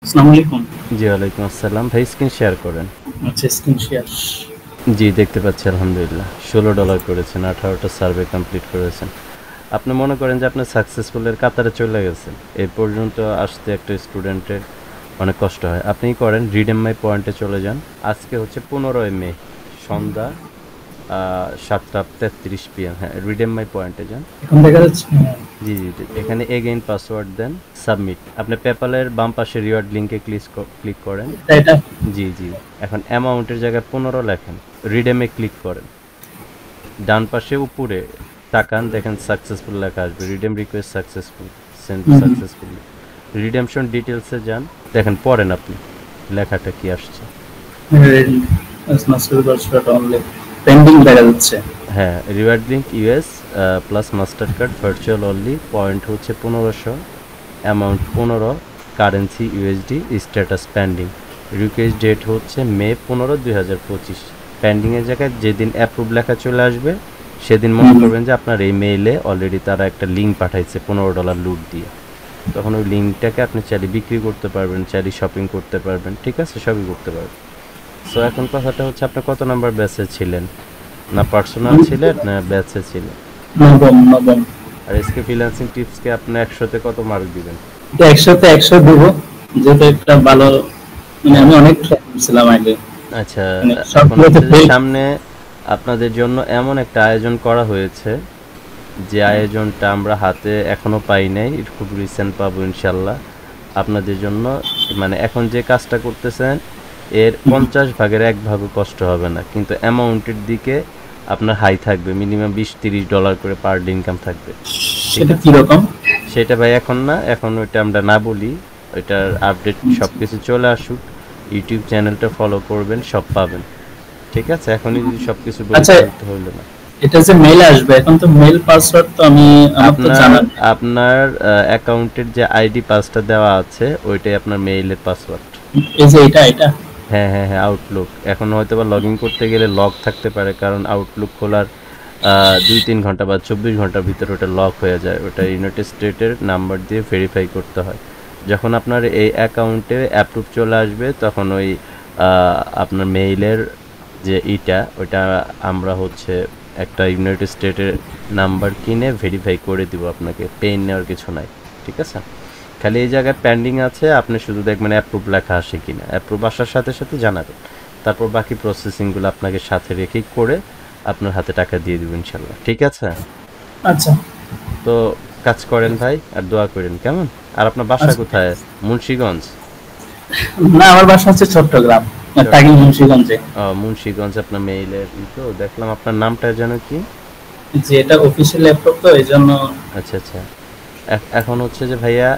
আসসালামু আলাইকুম। জি, ওয়ালাইকুম আসসালাম। ভাই স্ক্রিন শেয়ার করেন। আচ্ছা, স্ক্রিন শেয়ার। জি, দেখতে পাচ্ছি আলহামদুলিল্লাহ। $16 করেছেন, 18টা সার্ভে কমপ্লিট করেছেন। আপনি মনে করেন যে আপনি সাকসেসফুলের কাতারে চলে গেছেন। এই পর্যন্ত আসতে একটা স্টুডেন্টের অনেক কষ্ট হয়। আপনি করেন রিডেম মাই পয়েন্টে চলে যান। আজকে হচ্ছে 15ই মে সন্ধ্যা 7:33 PM। হ্যাঁ, রিডেম মাই পয়েন্টে যান। এখন দেখা যাচ্ছে? হ্যাঁ। জি, জি, জি। এখানে এগেইন পাসওয়ার্ড দেন, সাবমিট। আপনি পেপ্যালের বাম পাশে রিওয়ার্ড লিংকে ক্লিক করেন। এটা জি, জি। এখন অ্যামাউন্টের জায়গায় 15 লেখেন। রিডেমে ক্লিক করেন। ডান পাশে উপরে তাকান, দেখেন সাকসেসফুল লেখা আসবে। Redeem request successful, send hmm, successfully. Redemption ডিটেইলসে যান, দেখেন পড়েন আপনি লেখাটা কি আসছে। Ready master dot only pending দেখা যাচ্ছে। হ্যাঁ, reward link US plus Mastercard virtual only, point হচ্ছে 1500, amount 15, currency USD, status pending. Request date হচ্ছে মে 15, 2025। পেন্ডিংয়ের জায়গায় যেদিন অ্যাপ্রুভ লেখা চলে আসবে সেদিন মনে হুম, করবেন যে আপনার এই মেইলে অলরেডি তারা একটা লিঙ্ক পাঠাইছে $15 লুট দিয়ে। তখন ওই লিঙ্কটাকে আপনি চাইলে বিক্রি করতে পারবেন, চাইলে শপিং করতে পারবেন, ঠিক আছে, সবই করতে পারবেন। সো এখন কথাটা হচ্ছে আপনি কত নাম্বার ব্যাচে ছিলেন, না পার্সোনাল ছিলেন না ব্যাচে ছিলেন? নবম নবম। আর এসকে ফ্রিল্যান্সিং টিপসকে আপনি 100-তে কত মার্ক দিবেন? এটা 100-তে 100 দেবো, যেহেতু একটা ভালো, মানে হ্যাঁ, আমি অনেক ট্রাই করছিলাম আগে, আচ্ছা। মানে এখন সবগুলোতে হচ্ছে যে ফেল। সামনে আপনাদের জন্য এমন একটা আয়োজন করা হয়েছে, যে আয়োজনটা আমরা হাতে এখনো পাই নাই, খুব রিসেন্ট পাবো ইনশাল্লাহ। আপনাদের জন্য মানে এখন যে কাজটা করতেছেন এর 50 ভাগের 1 ভাগও কষ্ট হবে না, কিন্তু অ্যামাউন্টের দিকে আপনার হাই থাকবে, মিনিমাম $20-30 করে পার ডে ইনকাম থাকবে, ঠিক সেটা আছে? কিরকম? সেটা ভাই এখন না, এখন ওইটা আমরা না বলি। ওইটার আপডেট সব কিছু চলে আসুক, ইউটিউব চ্যানেলটা ফলো করবেন, সব পাবেন, ঠিক আছে? এখনই যদি সব কিছু বলি আচ্ছা, তাহলে তো হইলো না। এটা যে মেল আসবে, এখন তো মেল পাসওয়ার্ড তো আমার তো আপনার জানা নেই। আপনার অ্যাকাউন্টের যে আইডি পাসটা দেওয়া আছে ওইটাই আপনার মেইলের পাসওয়ার্ড। এই যে এটা হ্যাঁ, হ্যাঁ, হ্যাঁ, আউটলুক। এখন হয়তো বা লগ ইন করতে গেলে লক থাকতে পারে, কারণ আউটলুক খোলার 2-3 ঘন্টা বা 24 ঘন্টার ভিতরে ওটা লক হয়ে যায়। ওটা ইউনাইটেড স্টেটের নাম্বার দিয়ে ভেরিফাই করতে হয়। যখন আপনার এই অ্যাকাউন্টে অ্যাপ্রুভ চলে আসবে তখন ওই আপনার মেইলের যে ওইটা আমরা হচ্ছে একটা ইউনাইটেড স্টেটের নাম্বার কিনে ভেরিফাই করে দিব আপনাকে। পেইন নেওয়ার কিছু নাই, ঠিক আছে? খালি এই জায়গায় পেন্ডিং আছে, আপনি শুধু দেখবেন অ্যাপ্রুভ লেখা আসে কিনা। অ্যাপ্রুভ আসার সাথে সাথে জানাবেন, তারপর বাকি প্রসেসিংগুলো আপনাকে সাথে রেখেই করে আপনার হাতে টাকা দিয়ে দিব ইনশাল্লাহ, ঠিক আছে? আচ্ছা তো কাজ করেন ভাই, আর দোয়া করেন, কেমন? আর আপনার বাসা আচ্ছা। কোথায়? মুন্সিগঞ্জ? না, আমার বাসা হচ্ছে চট্টগ্রাম, টাঙ্গী মুন্সিগঞ্জে। মুন্সিগঞ্জ আপনার মেইলের তো দেখলাম। আপনার নামটা যেন কি? যে এটা অফিসিয়াল ল্যাপটপ তো এই জন্য। আচ্ছা, আচ্ছা। এখন হচ্ছে যে ভাইয়া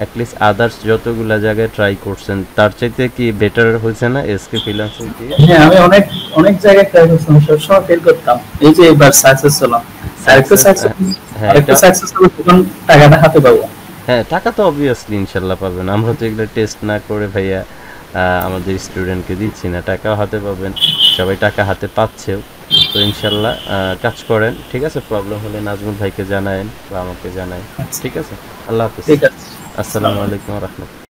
অ্যাটলিস্ট আদার্স যতগুলা জায়গায় ট্রাই করছেন তার চাইতে কি বেটার হয়েছে না এসকে ফ্রিল্যান্সিং টিপস? হ্যাঁ, আমি অনেক অনেক জায়গায় ট্রাই করছিলাম, সবসময় ফেল করতাম। এই যে এবার সাকসেস হলাম। আরেকটা সাকসেস, সাকসেস হ্যাঁ, আরেকটা এটা, সাকসেস হলে তখন টাকাটা হাতে পাবো। হ্যাঁ, টাকা তো অবভিয়াসলি ইনশাল্লাহ পাবেন। আমরা তো এগুলো টেস্ট না করে ভাইয়া আমাদের স্টুডেন্টকে দিচ্ছি না। টাকাও হাতে পাবেন, সবাই টাকা হাতে পাচ্ছেও। তো ইনশাল্লাহ কাজ করেন, ঠিক আছে? প্রবলেম হলে নাজমুল ভাইকে জানায়েন বা আমাকে জানায়েন, আচ্ছা, ঠিক আছে? আল্লাহ হাফিজ। ঠিক আছে। আসসালামু আসসালামু আলাইকুম। আলাইকুম রহমতুল্লাহ।